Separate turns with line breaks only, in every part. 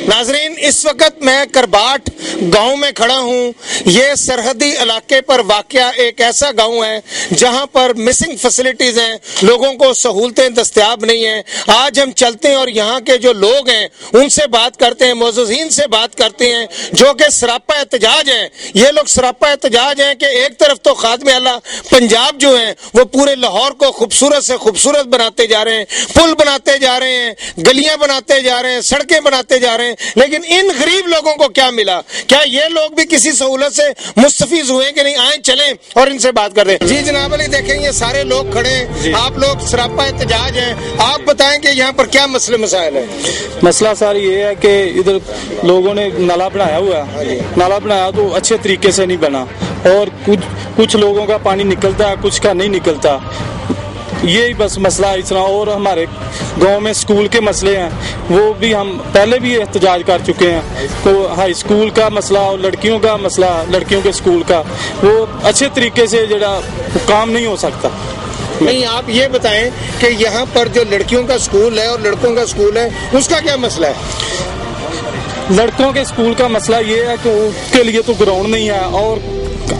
नाज़रीन, इस वक्त मैं करबाट गांव में खड़ा हूं। ये सरहदी इलाके पर वाक़या एक ऐसा गांव है जहां पर मिसिंग फैसिलिटीज हैं, लोगों को सहूलतें दस्तयाब नहीं हैं। आज हम चलते हैं और यहाँ के जो लोग हैं उनसे बात करते हैं, मौजूदीन से बात करते हैं, जो कि सरापा एहतजाज हैं। ये लोग सरापा एहतजाज हैं कि एक तरफ तो खादिम आला पंजाब जो है वो पूरे लाहौर को खूबसूरत से खूबसूरत बनाते जा रहे हैं, पुल बनाते जा रहे हैं, गलियां बनाते जा रहे हैं, सड़कें बनाते जा रहे हैं, लेकिन इन गरीब लोगों को क्या मिला? क्या ये लोग भी किसी सहूलत से मुस्तफीज हुए कि नहीं? आए चलें और इनसे बात करते हैं। जी जनाब अली, देखें ये सारे लोग खड़े हैं, आप लोग सरापा एहतजाज हैं, आप बताएं कि यहाँ पर क्या मसले मसाइल है?
मसला सर ये है कि इधर लोगों ने नाला बनाया हुआ है, नाला बनाया तो अच्छे तरीके से नहीं बना और कुछ लोगों का पानी निकलता है, कुछ का नहीं निकलता। यही बस मसला है इतना। और हमारे गांव में स्कूल के मसले हैं, वो भी हम पहले भी एहतजाज कर चुके हैं। तो हाई स्कूल का मसला और लड़कियों का मसला, लड़कियों के स्कूल का, वो अच्छे तरीके से जरा काम नहीं हो सकता।
नहीं, आप ये बताएं कि यहाँ पर जो लड़कियों का स्कूल है और लड़कों का स्कूल है उसका क्या मसला है?
लड़कों के स्कूल का मसला ये है कि उसके लिए तो ग्राउंड नहीं है और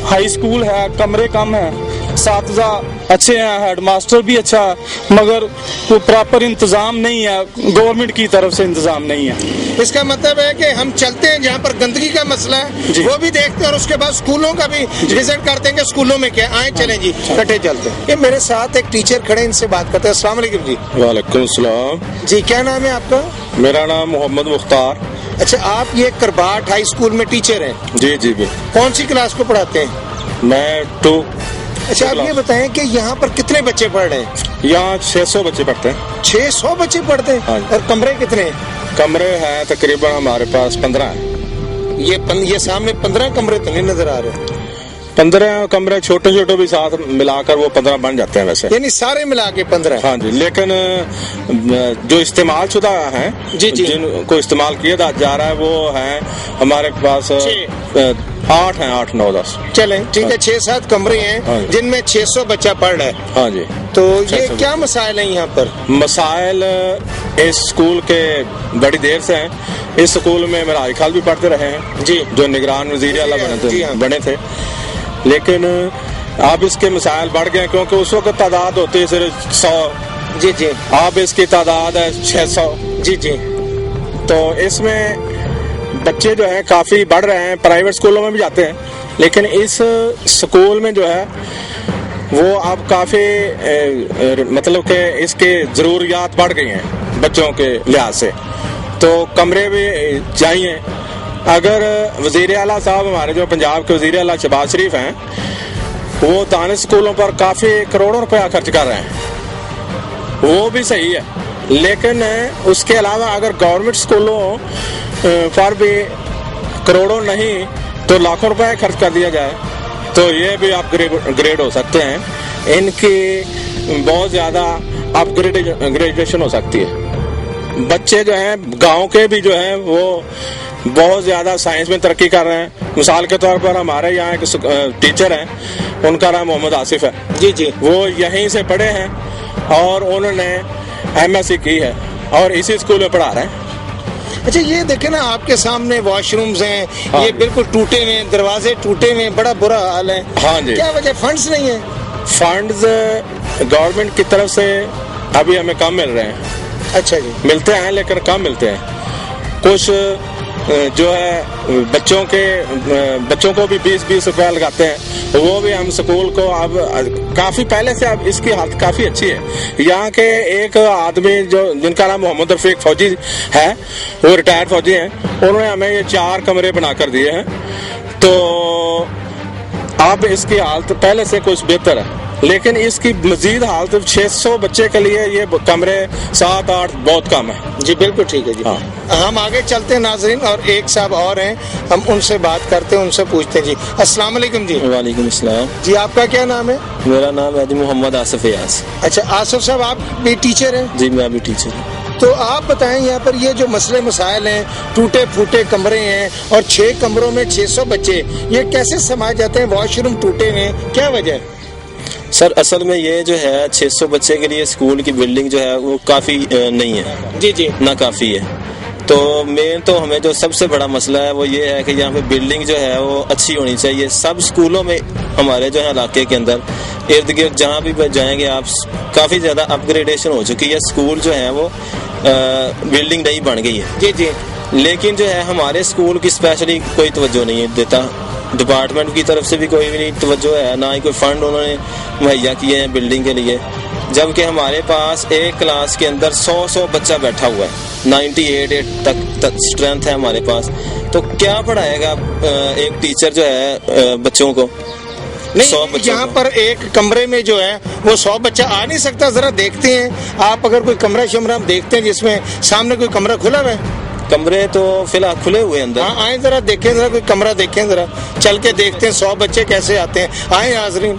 हाई स्कूल है, कमरे कम है, साथीज़ा अच्छे हैं, हेड मास्टर भी अच्छा है, मगर वो प्रॉपर इंतजाम नहीं है, गवर्नमेंट की तरफ से इंतजाम नहीं है।
इसका मतलब है कि हम चलते हैं जहाँ पर गंदगी का मसला है वो भी देखते हैं और उसके बाद स्कूलों का भी विजिट करते हैं कि स्कूलों में क्या। आए चलें जी, इकट्ठे चलते हैं। ये मेरे साथ एक टीचर खड़े, इनसे बात करते हैं। अस्सलाम वालेकुम जी।
वालेकुम सलाम
जी, क्या नाम है आपका?
मेरा नाम मोहम्मद मुख्तार।
अच्छा, आप ये करबाट हाई स्कूल में टीचर हैं?
जी जी भी।
कौन सी क्लास को पढ़ाते हैं?
मैं 2।
अच्छा, आप ये बताएं कि यहाँ पर कितने बच्चे पढ़ रहे हैं?
यहाँ 600 बच्चे पढ़ते हैं।
600 बच्चे पढ़ते हैं?
हाँ।
और कमरे कितने हैं?
कमरे हैं तकरीबन हमारे पास 15 हैं।
ये सामने 15 कमरे तो नहीं नजर आ रहे?
15 कमरे छोटे छोटे भी साथ मिलाकर वो 15 बन जाते हैं वैसे।
यानी सारे मिला के 15?
हाँ जी, लेकिन जो इस्तेमाल शुदा है, जिनको इस्तेमाल किया जा रहा है वो है हमारे पास 8 हैं, 8 9 10।
चलें ठीक है, 6-7 कमरे हैं जिनमें 600 बच्चा पढ़ रहा है।
हाँ जी।
तो ये क्या मसाइल है यहाँ पर?
मसाइल इस स्कूल के बड़ी देर से हैं। इस स्कूल में मेरा हाल भी पढ़ते रहे हैं जी, जो निगरान वजीर आला बने थे, लेकिन अब इसके मसाइल बढ़ गए क्योंकि उस वक्त तादाद होती है सिर्फ 100।
जी जी।
अब इसकी तादाद है 600।
जी जी।
तो इसमें बच्चे जो है काफी बढ़ रहे हैं, प्राइवेट स्कूलों में भी जाते हैं, लेकिन इस स्कूल में जो है वो अब काफी मतलब कि इसके जरूरियात बढ़ गई हैं बच्चों के लिहाज से, तो कमरे भी चाहिए। अगर वजीर आला साहब, हमारे जो पंजाब के वजीर आला शहबाज शरीफ हैं, वो दानिश स्कूलों पर काफी करोड़ों रुपया खर्च कर रहे हैं, वो भी सही है, लेकिन उसके अलावा अगर गवर्नमेंट स्कूलों पर भी करोड़ों नहीं तो लाखों रुपए खर्च कर दिया जाए तो ये भी अपग्रेड हो सकते हैं, इनकी बहुत ज्यादा अपग्रेडेशन हो सकती है। बच्चे जो हैं गांव के भी जो हैं वो बहुत ज्यादा साइंस में तरक्की कर रहे हैं। मिसाल के तौर पर हमारे यहाँ एक टीचर हैं, उनका नाम मोहम्मद आसिफ है। जी जी। वो यहीं से पढ़े हैं और उन्होंने MSc की है और इसी स्कूल में पढ़ा रहे हैं।
अच्छा, ये देखे ना आपके सामने वॉशरूम्स हैं, ये बिल्कुल टूटे हुए, दरवाजे टूटे हुए, बड़ा बुरा हाल है।
हाँ जी।
क्या वजह? फंड्स नहीं है?
फंड्स गवर्नमेंट की तरफ से अभी हमें कम मिल रहे हैं।
अच्छा जी।
मिलते हैं लेकिन कम मिलते हैं। कुछ जो है बच्चों को भी 20-20 रुपया लगाते हैं, वो भी हम स्कूल को अब काफी पहले से अब इसकी हालत काफी अच्छी है। यहाँ के एक आदमी जो जिनका नाम मोहम्मद रफीक फौजी है, वो रिटायर्ड फौजी हैं, उन्होंने हमें ये 4 कमरे बना कर दिए हैं, तो अब इसकी हालत पहले से कुछ बेहतर है, लेकिन इसकी मजीद हालत 600 बच्चे के लिए ये कमरे 7-8 बहुत कम है।
जी बिल्कुल ठीक है जी। हाँ। हम आगे चलते हैं नाजरीन, और एक साहब और हैं, हम उनसे बात करते हैं, उनसे पूछते हैं। जी अस्सलाम वालेकुम जी।
वालेकुम अस्सलाम
जी। आपका क्या नाम है?
मेरा नाम है मोहम्मद आसिफ यास।
अच्छा आसिफ साहब, आप भी टीचर हैं?
जी मैं भी टीचर हूँ।
तो आप बताएं, यहाँ पर ये जो मसले मसाइल हैं, टूटे फूटे कमरे हैं और 6 कमरों में 600 बच्चे, ये कैसे समाज जाते हैं? वॉशरूम टूटे हुए, क्या वजह है?
सर असल में ये जो है 600 बच्चे के लिए स्कूल की बिल्डिंग जो है वो काफी नहीं है।
जी जी।
ना काफी है, تو مین تو ہمیں جو سب سے بڑا مسئلہ ہے وہ یہ ہے کہ یہاں پہ بلڈنگ جو ہے وہ اچھی ہونی چاہیے. سب اسکولوں میں ہمارے جو ہے علاقے کے اندر ارد گرد جہاں بھی جائیں گے آپ, کافی زیادہ اپ گریڈیشن ہو چکی ہے. اسکول جو ہے وہ بلڈنگ نئی بن گئی ہے.
جی جی.
لیکن جو ہے ہمارے اسکول کی اسپیشلی کوئی توجہ نہیں دیتا. ڈپارٹمنٹ کی طرف سے بھی کوئی بھی نہیں توجہ ہے, نہ ہی کوئی فنڈ انہوں نے مہیا کیے ہیں بلڈنگ کے لیے. جبکہ ہمارے پاس ایک کلاس کے اندر 100 بچہ بیٹھا ہوا ہے, 98 تک اسٹرینتھ ہے ہمارے پاس. تو کیا پڑھائے گا ایک ٹیچر جو ہے بچوں کو؟
نہیں, یہاں پر ایک کمرے میں جو ہے وہ 100 بچہ آ نہیں سکتا. ذرا دیکھتے ہیں آپ, اگر کوئی کمرہ شمرہ دیکھتے ہیں جس میں سامنے کوئی کمرہ کھلا ہوا ہے.
کمرے تو فی الحال کھلے ہوئے اندر.
ہاں آئیں ذرا دیکھیں, ذرا کوئی کمرہ دیکھیں, ذرا چل کے دیکھتے ہیں 100 بچے کیسے آتے ہیں. آئیں ناظرین.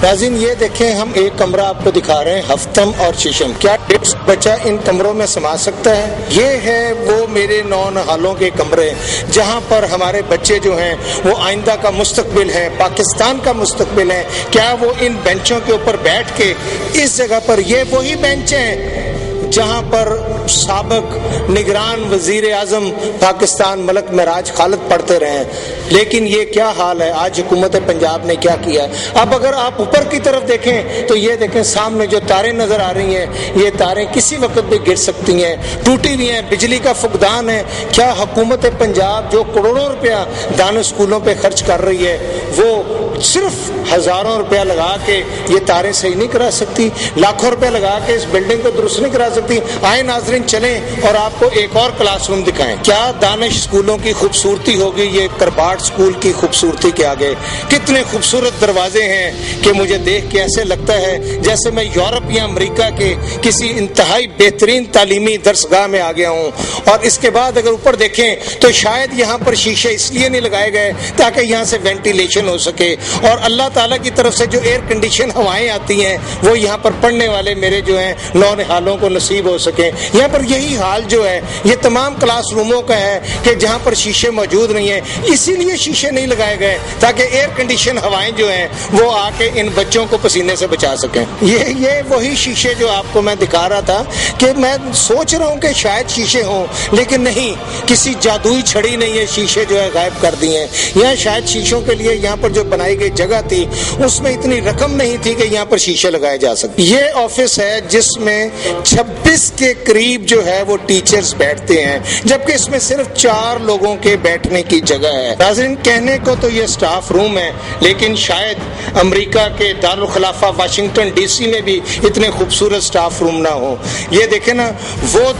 ناظرین یہ دیکھیں, ہم ایک کمرہ آپ کو دکھا رہے ہیں, ہفتم اور ششم. کیا 150 بچہ ان کمروں میں سما سکتا ہے؟ یہ ہے وہ میرے 9 نہالوں کے کمرے جہاں پر ہمارے بچے جو ہیں وہ آئندہ کا مستقبل ہے, پاکستان کا مستقبل ہے. کیا وہ ان بینچوں کے اوپر بیٹھ کے اس جگہ پر, یہ وہی بینچ ہیں جہاں پر سابق نگران وزیر اعظم پاکستان ملک معراج خالد پڑھتے رہے, لیکن یہ کیا حال ہے آج حکومت پنجاب نے کیا کیا. اب اگر آپ اوپر کی طرف دیکھیں تو یہ دیکھیں سامنے جو تاریں نظر آ رہی ہیں, یہ تاریں کسی وقت بھی گر سکتی ہیں, ٹوٹی ہوئی ہیں, بجلی کا فقدان ہے. کیا حکومت پنجاب جو کروڑوں روپیہ دانش اسکولوں پہ خرچ کر رہی ہے وہ صرف ہزاروں روپیہ لگا کے یہ تاریں صحیح نہیں کرا سکتی, لاکھوں روپے لگا کے اس بلڈنگ کو درست نہیں کرا سکتی؟ آئیں ناظرین چلیں اور آپ کو ایک اور کلاس روم دکھائیں. کیا دانش اسکولوں کی خوبصورتی ہوگی یہ کرباٹ اسکول کی خوبصورتی کے آگے؟ کتنے خوبصورت دروازے ہیں کہ مجھے دیکھ کے ایسے لگتا ہے جیسے میں یورپ یا امریکہ کے کسی انتہائی بہترین تعلیمی درسگاہ میں آ گیا ہوں. اور اس کے بعد اگر اوپر دیکھیں تو شاید یہاں پر شیشے اس لیے نہیں لگائے گئے تاکہ یہاں سے وینٹیلیشن ہو سکے, اور اللہ تعالیٰ کی طرف سے جو ایئر کنڈیشن ہوائیں آتی ہیں وہ یہاں پر پڑھنے والے میرے جو ہیں 9 نہالوں کو نصیب ہو سکیں. یہاں پر یہی حال جو ہے یہ تمام کلاس روموں کا ہے کہ جہاں پر شیشے موجود نہیں ہیں. اسی لیے شیشے نہیں لگائے گئے تاکہ ایئر کنڈیشن ہوائیں جو ہیں وہ آ کے ان بچوں کو پسینے سے بچا سکیں. یہ وہی شیشے جو آپ کو میں دکھا رہا تھا کہ میں سوچ رہا ہوں کہ شاید شیشے ہوں, لیکن نہیں, کسی جادوئی چھڑی نے یہ شیشے جو ہے غائب کر دیے ہیں. یہاں شاید شیشوں کے لیے یہاں پر جو بنائی گئی جگہ تھی اس میں اتنی رقم نہیں تھی کہ یہاں پر شیشے لگائے جا سکتے. یہ آفس ہے جس میں 26 کے قریب جو ہے وہ ٹیچرز بیٹھتے ہیں, جبکہ اس میں صرف 4 لوگوں کے بیٹھنے کی جگہ ہے. ناظرین کہنے کو تو یہ سٹاف روم ہے, لیکن شاید امریکہ کے دارالخلافہ واشنگٹن ڈی سی میں بھی اتنے خوبصورت سٹاف روم نہ ہو. یہ دیکھیں نا, وہ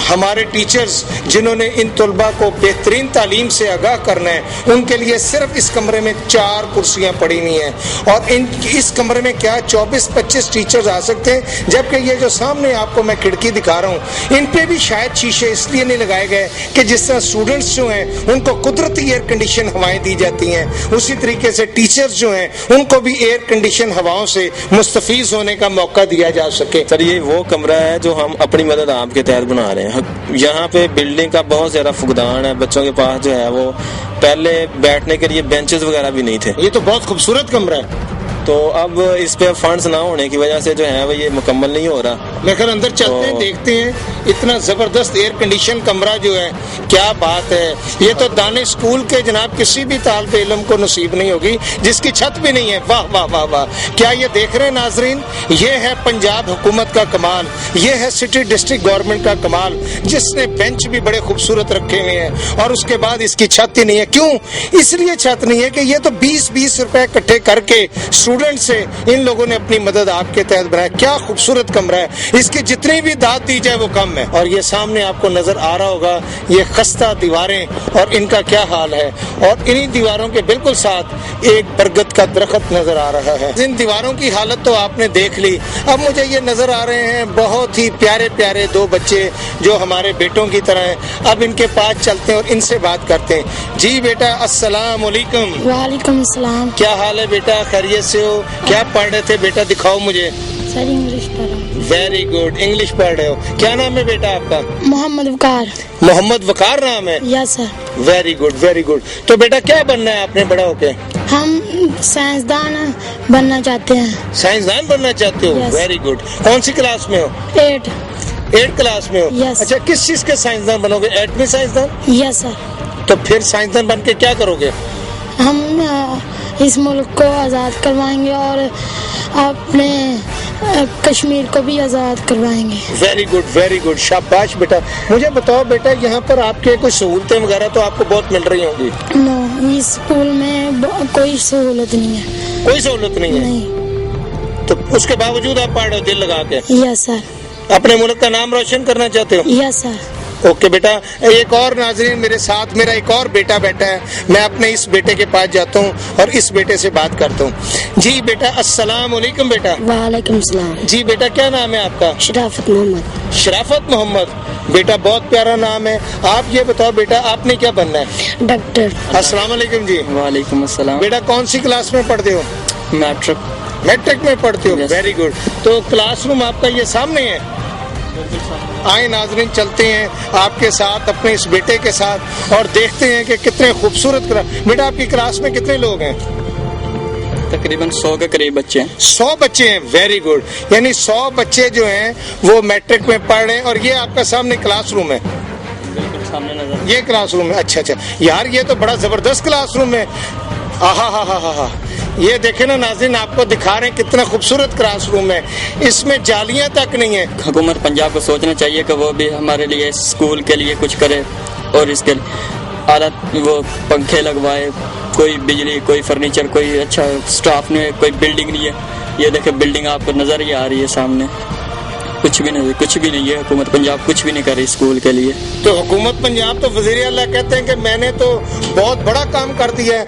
ہمارے ٹیچرز جنہوں نے ان طلباء کو بہترین تعلیم سے آگاہ کرنا ہے, ان کے لیے صرف اس کمرے میں 4 کرسیاں پڑی ہوئی ہیں, اور اس کمرے میں کیا 24-25 ٹیچرز آ سکتے ہیں. جبکہ یہ جو سامنے آپ کو میں کھڑکی دکھا رہا ہوں ان پہ بھی شاید شیشے اس لیے نہیں لگائے گئے کہ جس طرح اسٹوڈنٹس جو ہیں ان کو قدرتی ایئر کنڈیشن ہوائیں دی جاتی ہیں, اسی طریقے سے ٹیچرز جو ہیں ان کو بھی ایئر کنڈیشن ہواؤں سے مستفیض ہونے کا موقع دیا جا سکے.
سر یہ وہ کمرہ ہے جو ہم اپنی مدد آپ کے تحت بنا رہے ہیں. یہاں پہ بلڈنگ کا بہت زیادہ فقدان ہے, بچوں کے پاس جو ہے وہ پہلے بیٹھنے کے لیے بینچز وغیرہ بھی نہیں تھے.
یہ تو بہت خوبصورت کمرہ ہے,
تو اب اس پہ فنڈز نہ ہونے کی وجہ سے جو ہے وہ یہ مکمل نہیں ہو رہا.
لیکن اندر چلتے ہیں دیکھتے ہیں, اتنا زبردست ایئر کنڈیشن کمرہ جو ہے, کیا بات ہے. یہ تو دانش اسکول کے جناب کسی بھی طالب علم کو نصیب نہیں ہوگی جس کی چھت بھی نہیں ہے. واہ واہ واہ واہ, کیا یہ دیکھ رہے ہیں ناظرین, یہ ہے پنجاب حکومت کا کمال, یہ ہے سٹی ڈسٹرکٹ گورنمنٹ کا کمال, جس نے بینچ بھی بڑے خوبصورت رکھے ہوئے ہیں اور اس کے بعد اس کی چھت ہی نہیں ہے. کیوں اس لیے چھت نہیں ہے کہ یہ تو 20-20 روپے اکٹھے کر کے اسٹوڈنٹ سے ان لوگوں نے اپنی مدد آپ کے تحت بنایا. کیا خوبصورت کمرہ ہے, اس کی جتنی بھی داد دی جائے وہ کم ہے. اور یہ سامنے آپ کو نظر آ رہا ہوگا یہ خستہ دیواریں اور ان کا کیا حال ہے, اور انہی دیواروں کے بالکل ساتھ ایک برگد کا درخت نظر آ رہا ہے. ان دیواروں کی حالت تو آپ نے دیکھ لی. اب مجھے یہ نظر آ رہے ہیں بہت ہی پیارے پیارے 2 بچے جو ہمارے بیٹوں کی طرح ہیں. اب ان کے پاس چلتے ہیں اور ان سے بات کرتے ہیں. جی بیٹا السلام علیکم.
وعلیکم السلام.
کیا حال ہے بیٹا, خیریت سے ہو؟ کیا پڑھ رہے تھے بیٹا, دکھاؤ مجھے.
سر انگلش پڑھا.
ویری گڈ, انگلش پڑھ رہے ہو. کیا نام ہے بیٹا آپ کا؟
محمد وقار.
محمد وقار نام ہے.
Yes sir.
Very good very good. تو بیٹا کیا بننا ہے آپ نے بڑا ہو کے؟
ہم سائنسدان بننا چاہتے ہیں.
سائنسدان بننا چاہتے ہو؟
Yes.
Very good. کون سی کلاس میں ہو؟
8.
8th क्लास में हो?
Yes.
अच्छा, किस चीज के साइंसदान बनोगे? एटमी साइंसदान?
Yes sir.
तो फिर साइंसदान बन के क्या करोगे?
हम इस मुल्क को आज़ाद करवाएंगे और अपने कश्मीर को भी आज़ाद करवाएंगे।
वेरी गुड, शाबाश बेटा। मुझे बताओ बेटा, यहाँ पर आपके कोई सहूलतें वगैरह तो आपको बहुत मिल रही होंगी?
नो, इस स्कूल में कोई सहूलत नहीं है।
कोई सहूलत नहीं है?
नहीं।
तो उसके बावजूद आप पढ़ रहे हो दिल लगा के?
Yes sir.
अपने मुल्क का नाम रोशन करना चाहते हो?
Yes sir.
ओके बेटा, एक और नाज़रीन मेरे साथ मेरा एक और बेटा बैठा है। मैं अपने इस बेटे के पास जाता हूँ और इस बेटे से बात करता हूँ। जी बेटा, अस्सलाम वालेकुम बेटा।
वालेकुम सलाम।
जी बेटा, क्या नाम है आपका?
शराफत मोहम्मद।
शराफत मोहम्मद। बेटा, बहुत प्यारा नाम है। आप ये बताओ बेटा, आपने क्या बनना है?
डॉक्टर।
अस्सलाम वालेकुम जी।
वालेकुम अस्सलाम।
बेटा, कौन सी क्लास में पढ़ते हो? मैट्रिक में पढ़ते हो? Very good. तो क्लासरूम आपका ये सामने है? आए नाज़रीन, चलते हैं आपके साथ, अपने इस बेटे के साथ, और देखते हैं कि कितने खूबसूरत बेटा, आपकी क्लास में कितने लोग हैं?
तकरीबन 100 के करीब बच्चे हैं।
100 बच्चे हैं। Very good. यानी 100 बच्चे जो हैं वो मैट्रिक में पढ़ रहे हैं, और ये आपका सामने क्लासरूम है?
सामने नजर।
ये क्लासरूम है? अच्छा, यार ये तो बड़ा जबरदस्त क्लासरूम है। हा। ये देखे ना नाज़रीन, आपको दिखा रहे हैं कितना खूबसूरत क्लासरूम है। इसमें जालियां तक नहीं है।
हुकूमत पंजाब को सोचना चाहिए कि वो भी हमारे लिए स्कूल के लिए कुछ करे, और इसके आला वो पंखे लगवाए, कोई बिजली, कोई फर्नीचर, कोई अच्छा स्टाफ नहीं है, कोई बिल्डिंग नहीं है। ये देखे बिल्डिंग आपको नजर ही आ रही है सामने, कुछ भी नहीं है। हुकूमत पंजाब कुछ भी नहीं कर रही स्कूल के लिए।
तो हुकूमत पंजाब तो वज़ीर आला कहते हैं कि मैंने तो बहुत बड़ा काम कर दिया है।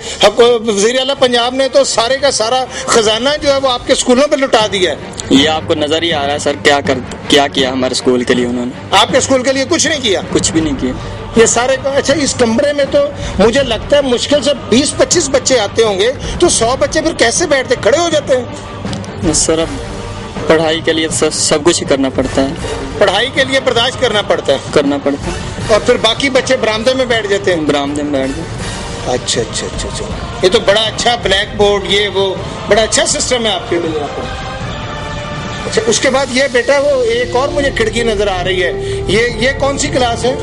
वज़ीर आला पंजाब ने तो सारे का सारा खजाना जो है वो आपके स्कूलों पे लुटा दिया है।
ये आपको नजर ही आ रहा है सर, क्या किया हमारे स्कूल के लिए उन्होंने।
आपके स्कूल के लिए कुछ नहीं किया?
कुछ भी नहीं किया।
ये सारे अच्छा, इस कमरे में तो मुझे लगता है मुश्किल से 20-25 बच्चे आते होंगे, तो 100 बच्चे फिर कैसे बैठते, खड़े हो जाते हैं?
सर अब पढ़ाई के लिए सब कुछ ही करना पड़ता है।
पढ़ाई के लिए बर्दाश्त करना पड़ता है। और फिर बाकी बच्चे बरामदे में बैठ जाते हैं?
बरामदे में बैठ जाते।
अच्छा। ये तो बड़ा अच्छा ब्लैक बोर्ड, ये वो बड़ा अच्छा सिस्टम है आपके लिए। अच्छा, उसके बाद ये बेटा, वो एक और मुझे खिड़की नजर आ रही है। ये कौन सी क्लास है?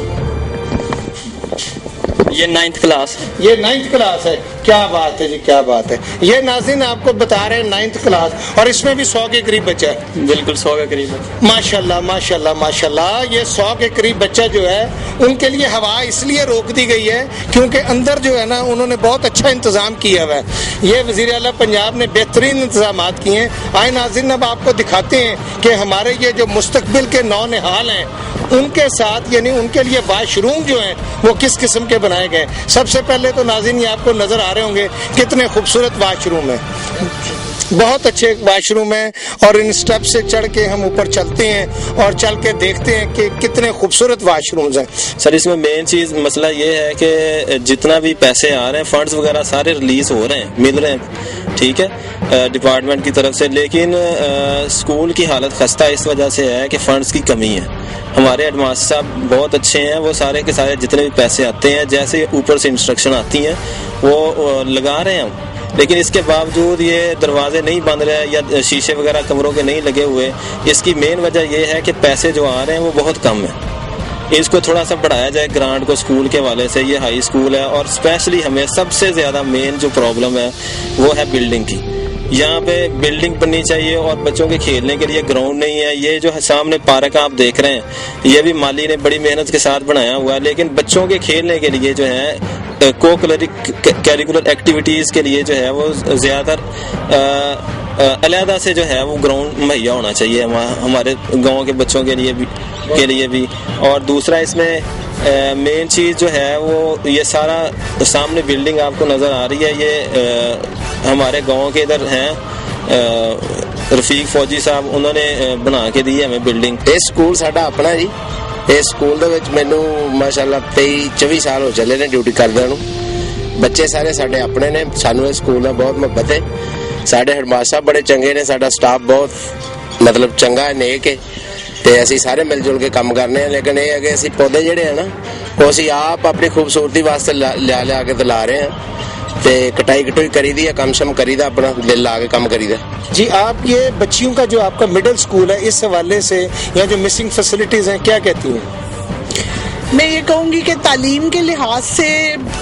ये 9th क्लास।
ये 9th क्लास है। क्या बात है जी, क्या बात है। ये नाज़रीन आपको बता रहे हैं 9th क्लास, और इसमें भी 100 के करीब बच्चा है।
बिल्कुल 100 के करीब।
माशाल्लाह। ये 100 के करीब बच्चा जो है, उनके लिए हवा इसलिए रोक दी गई है क्योंकि अंदर जो है ना, उन्होंने बहुत अच्छा इंतजाम किया हुआ है। ये वज़ीर आला पंजाब ने बेहतरीन इंतजाम किए हैं। आए नाज़रीन, अब आपको दिखाते हैं कि हमारे ये जो मुस्तकबिल के नौनिहाल हैं, उनके साथ यानी उनके लिए वाशरूम जो हैं वो किस किस्म के बनाए गए। सबसे पहले तो नाज़रीन, ये आपको नजर आ रहे होंगे कितने खूबसूरत वाशरूम है, बहुत अच्छे वाशरूम है। और इन स्टेप से चढ़ के हम ऊपर चलते हैं और चल के देखते हैं कि कितने खूबसूरत वाशरूम्स हैं।
सर, इसमें मेन चीज मसला ये है कि जितना भी पैसे आ रहे हैं, फंड्स वगैरह सारे रिलीज हो रहे हैं, मिल रहे हैं, ठीक है, डिपार्टमेंट की तरफ से, लेकिन स्कूल की हालत खस्ता इस वजह से है कि फंड्स की कमी है। हमारे हेडमास्टर साहब बहुत अच्छे हैं, वो सारे के सारे जितने भी पैसे आते हैं, जैसे ऊपर से इंस्ट्रक्शन आती हैं वो लगा रहे हैं हम, लेकिन इसके बावजूद ये दरवाजे नहीं बंद रहे या शीशे वगैरह कमरों के नहीं लगे हुए। इसकी मेन वजह ये है कि पैसे जो आ रहे हैं वो बहुत कम है। इसको थोड़ा सा बढ़ाया जाए ग्रांट को स्कूल के वाले से। ये हाई स्कूल है, और स्पेशली हमें सबसे ज़्यादा मेन जो प्रॉब्लम है वो है बिल्डिंग की। यहाँ पे बिल्डिंग बननी चाहिए, और बच्चों के खेलने के लिए ग्राउंड नहीं है। ये जो है सामने पार्क आप देख रहे हैं, ये भी माली ने बड़ी मेहनत के साथ बनाया हुआ है, लेकिन बच्चों के खेलने के लिए जो है को करिकुलर एक्टिविटीज़ के लिए जो है वो ज़्यादातर अलहदा से जो है वो ग्राउंड मुहैया होना चाहिए हमारे गाँव के बच्चों के लिए भी। और दूसरा इसमें मेन चीज़ जो है वो ये सारा सामने बिल्डिंग आपको नज़र आ रही है, ये हमारे गांव के इधर हैं रफीक फौजी साहब, उन्होंने बना के दी है हमें बिल्डिंग।
ਇਹ ਸਕੂਲ ਸਾਡਾ ਆਪਣਾ ਜੀ। ਇਸ ਸਕੂਲ ਦੇ ਵਿੱਚ ਮੈਨੂੰ ਮਾਸ਼ਾਅੱਲਾ 23-24 ਸਾਲ ਹੋ ਚੱਲੇ ਨੇ ਡਿਊਟੀ ਕਰਦਿਆਂ ਨੂੰ। ਬੱਚੇ ਸਾਰੇ ਸਾਡੇ ਆਪਣੇ ਨੇ, ਸਾਨੂੰ ਇਸ ਸਕੂਲ ਨਾਲ ਬਹੁਤ ਮੁਹੱਬਤ ਹੈ। ਸਾਡੇ ਹੈਡਮਾਸਟਰ ਸਾਹਿਬ ਬੜੇ ਚੰਗੇ ਨੇ, ਸਾਡਾ ਸਟਾਫ ਬਹੁਤ ਮਤਲਬ ਚੰਗਾ ਹੈ, ਨੇਕ ਹੈ, ਤੇ ਅਸੀਂ ਸਾਰੇ ਮਿਲ ਜੁਲ ਕੇ ਕੰਮ ਕਰਨੇ ਆ। ਲੇਕਿਨ ਇਹ ਹੈ ਕਿ ਅਸੀਂ ਪੌਦੇ ਜਿਹੜੇ ਆ ਨਾ, ਉਹ ਅਸੀਂ ਆਪ ਆਪਣੀ ਖੂਬਸੂਰਤੀ ਵਾਸਤੇ ਲਿਆ ਕੇ ਤੇ ਲਾ ਰਹੇ ਆ। ਤੇ ਕਟਾਈ ਕਟੋਈ ਕਰੀਦੀ ਹੈ, ਕੰਮ ਸ਼ਮ ਕਰੀਦਾ, ਆਪਣਾ ਦਿਲ ਲਾ ਕੇ ਕੰਮ ਕਰੀਦਾ।
जी आप ये बच्चियों का जो आपका मिडिल स्कूल है, इस हवाले से या जो मिसिंग फैसिलिटीज हैं, क्या कहती हैं?
मैं ये कहूँगी कि तालीम के लिहाज से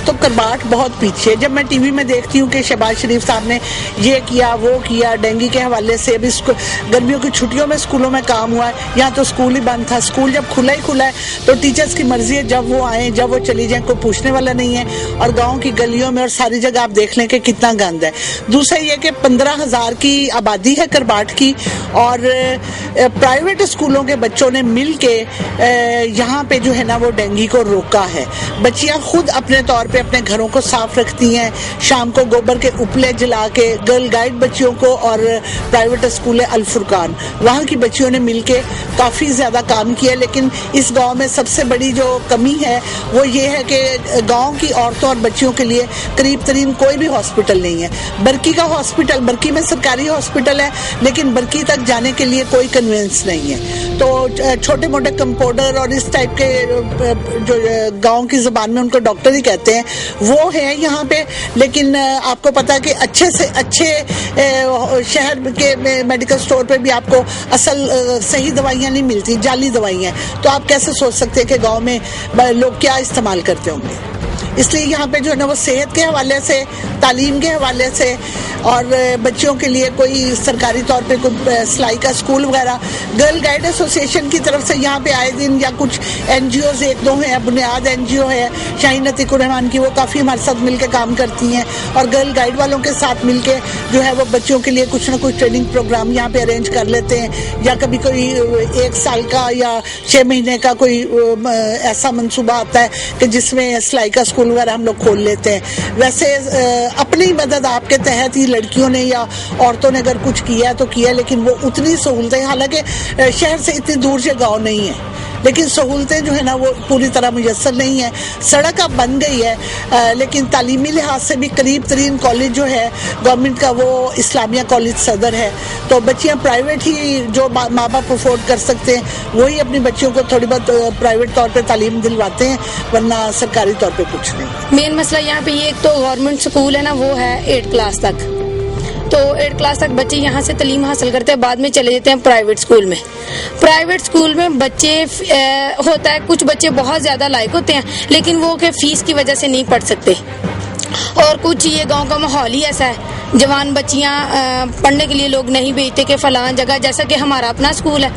तो करबाट बहुत पीछे है। जब मैं टीवी में देखती हूँ कि शहबाज शरीफ साहब ने ये किया वो किया, डेंगू के हवाले से अभी गर्मियों की छुट्टियों में स्कूलों में काम हुआ है, यहाँ तो स्कूल ही बंद था। स्कूल जब खुला है तो टीचर्स की मर्जी है, जब वो आए जब वो चली जाए, कोई पूछने वाला नहीं है। और गाँव की गलियों में और सारी जगह आप देख लें कि कितना गंद है। दूसरा ये कि 15,000 की आबादी है करबाट की, और प्राइवेट स्कूलों के बच्चों ने मिल के यहाँ पे जो है ना वो डेंगू को रोका है। बच्चियां खुद अपने तौर पे अपने घरों को साफ रखती हैं, शाम को गोबर के उपले जला के। गर्ल गाइड बच्चियों को और प्राइवेट स्कूल है अल फुरकान, वहाँ की बच्चियों ने मिलके काफ़ी ज़्यादा काम किया। लेकिन इस गांव में सबसे बड़ी जो कमी है वो ये है कि गांव की औरतों और बच्चियों के लिए करीब तरीन कोई भी हॉस्पिटल नहीं है। बरकी का हॉस्पिटल, बरकी में सरकारी हॉस्पिटल है, लेकिन बरकी तक जाने के लिए कोई कन्वेंस नहीं है। तो छोटे मोटे कंपाउंडर और इस टाइप के जो गांव की ज़बान में उनको डॉक्टर ही कहते हैं, वो है यहाँ पे। लेकिन आपको पता है कि अच्छे से अच्छे शहर के मेडिकल स्टोर पे भी आपको असल सही दवाइयाँ नहीं मिलती, जाली दवाइयाँ। तो आप कैसे सोच सकते हैं कि गांव में लोग क्या इस्तेमाल करते होंगे। इसलिए यहाँ पे जो है ना वो सेहत के हवाले से, तालीम के हवाले से और बच्चियों के लिए कोई सरकारी तौर पे कोई सिलाई का स्कूल वगैरह, गर्ल गाइड एसोसिएशन की तरफ से यहाँ पे आए दिन, या कुछ NGOs एक दो हैं, बुनियाद NGO है शाहीन अतीकुर रहमान की, वो काफ़ी हमारे साथ मिलके काम करती हैं। और गर्ल गाइड वालों के साथ मिलके जो है वो बच्चों के लिए कुछ ना कुछ ट्रेनिंग प्रोग्राम यहाँ पे अरेंज कर लेते हैं, या कभी कोई 1 साल का या 6 महीने का कोई ऐसा मंसूबा आता है कि जिसमें सिलाई का स्कूल वगैरह हम लोग खोल लेते हैं। वैसे अपनी मदद आपके तहत ही लड़कियों ने या औरतों ने अगर कुछ किया तो किया, लेकिन वो उतनी सहूलतें, हालांकि शहर से इतनी दूर से गांव नहीं है, लेकिन सहूलतें जो है ना वो पूरी तरह मुयस्सर नहीं है। सड़क अब बन गई है, लेकिन तालीमी लिहाज से भी करीब तरीन कॉलेज जो है गवर्नमेंट का वो इस्लामिया कॉलेज सदर है। तो बच्चियां प्राइवेट ही, जो माँ बाप अफोर्ड कर सकते हैं वही अपनी बच्चियों को थोड़ी बहुत प्राइवेट तौर पे तालीम दिलवाते हैं, वरना सरकारी तौर पे कुछ नहीं।
मेन मसला यहाँ पे ये, एक तो गवर्नमेंट स्कूल है ना वो है 8 क्लास तक, तो 8 क्लास तक बच्चे यहाँ से तालीम हासिल करते हैं, बाद में चले जाते हैं प्राइवेट स्कूल में। प्राइवेट स्कूल में बच्चे होता है, कुछ बच्चे बहुत ज़्यादा लायक होते हैं लेकिन वो के फीस की वजह से नहीं पढ़ सकते, और कुछ ये गांव का माहौल ही ऐसा है, जवान बच्चियाँ पढ़ने के लिए लोग नहीं भेजते कि फ़लाँ जगह, जैसा कि हमारा अपना स्कूल है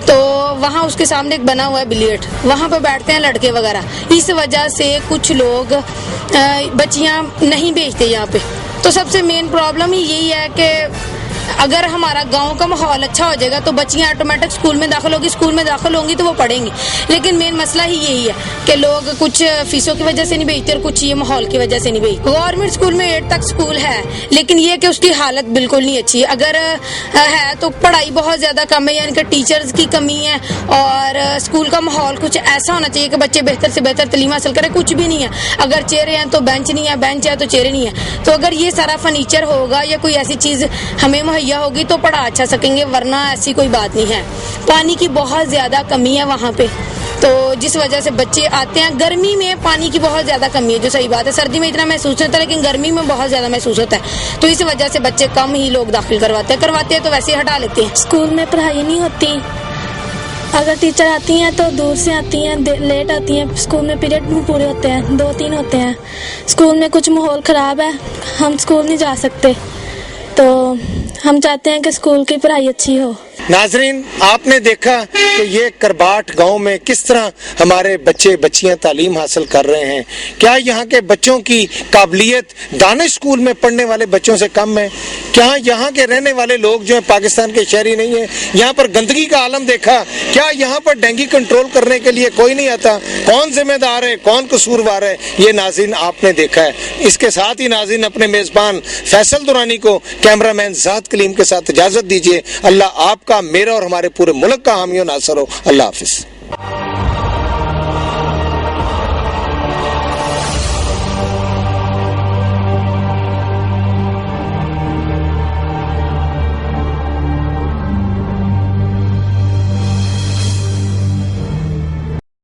तो वहाँ उसके सामने एक बना हुआ है बिलियर्ड, वहाँ पे बैठते हैं लड़के वगैरह। इस वजह से कुछ लोग बच्चियाँ नहीं भेजते यहाँ पे। तो सबसे मेन प्रॉब्लम ही यही है कि अगर हमारा गांव का माहौल अच्छा हो जाएगा तो बच्चियां ऑटोमेटिक स्कूल में दाखिल होगी, स्कूल में दाखिल होंगी तो वो पढ़ेंगी। लेकिन मेन मसला ही यही है कि लोग कुछ फीसों की वजह से नहीं भेजते और कुछ ये माहौल की वजह से नहीं भेजते। गवर्नमेंट स्कूल में 8 तक स्कूल है, लेकिन ये कि उसकी हालत बिल्कुल नहीं अच्छी है। अगर है तो पढ़ाई बहुत ज़्यादा कम है, यानी कि टीचर्स की कमी है, और स्कूल का माहौल कुछ ऐसा होना चाहिए कि बच्चे बेहतर से बेहतर तालीम हासिल करें। कुछ भी नहीं है, अगर चेहरे हैं तो बेंच नहीं है, बेंच है तो चेहरे नहीं है। तो अगर ये सारा फर्नीचर होगा या कोई ऐसी चीज़ हमें मुहैया होगी तो पढ़ा अच्छा सकेंगे, वरना ऐसी कोई बात नहीं है। पानी की बहुत ज़्यादा कमी है वहाँ पे, तो जिस वजह से बच्चे आते हैं। गर्मी में पानी की बहुत ज़्यादा कमी है, जो सही बात है, सर्दी में इतना महसूस नहीं होता लेकिन गर्मी में बहुत ज़्यादा महसूस होता है। तो इस वजह से बच्चे कम ही लोग दाखिल करवाते हैं तो वैसे ही हटा लेते हैं।
स्कूल में पढ़ाई नहीं होती, अगर टीचर आती हैं तो दूर से आती हैं, लेट आती हैं। स्कूल में पीरियड भी पूरे होते हैं, 2-3 होते हैं। स्कूल में कुछ माहौल ख़राब है, हम स्कूल नहीं जा सकते, तो हम चाहते हैं कि स्कूल की पढ़ाई अच्छी हो।
नाजरीन, आपने देखा कि ये करबाट गांव में किस तरह हमारे बच्चे बच्चियां तालीम हासिल कर रहे हैं। क्या यहाँ के बच्चों की काबिलियत दानिश स्कूल में पढ़ने वाले बच्चों से कम है? क्या यहाँ के रहने वाले लोग जो है पाकिस्तान के शहरी नहीं है? यहाँ पर गंदगी का आलम देखा, क्या यहाँ पर डेंगू कंट्रोल करने के लिए कोई नहीं आता? कौन जिम्मेदार है, कौन कसूरवार है, ये नाज़रीन आपने देखा है। इसके साथ ही नाज़रीन अपने मेज़बान फैसल दुरानी को, कैमरामैन ज़ाद कलीम के साथ इजाज़त दीजिए। अल्लाह आपका, मेरा और हमारे पूरे मुल्क का हामी और नासर हो। अल्लाह हाफिज़।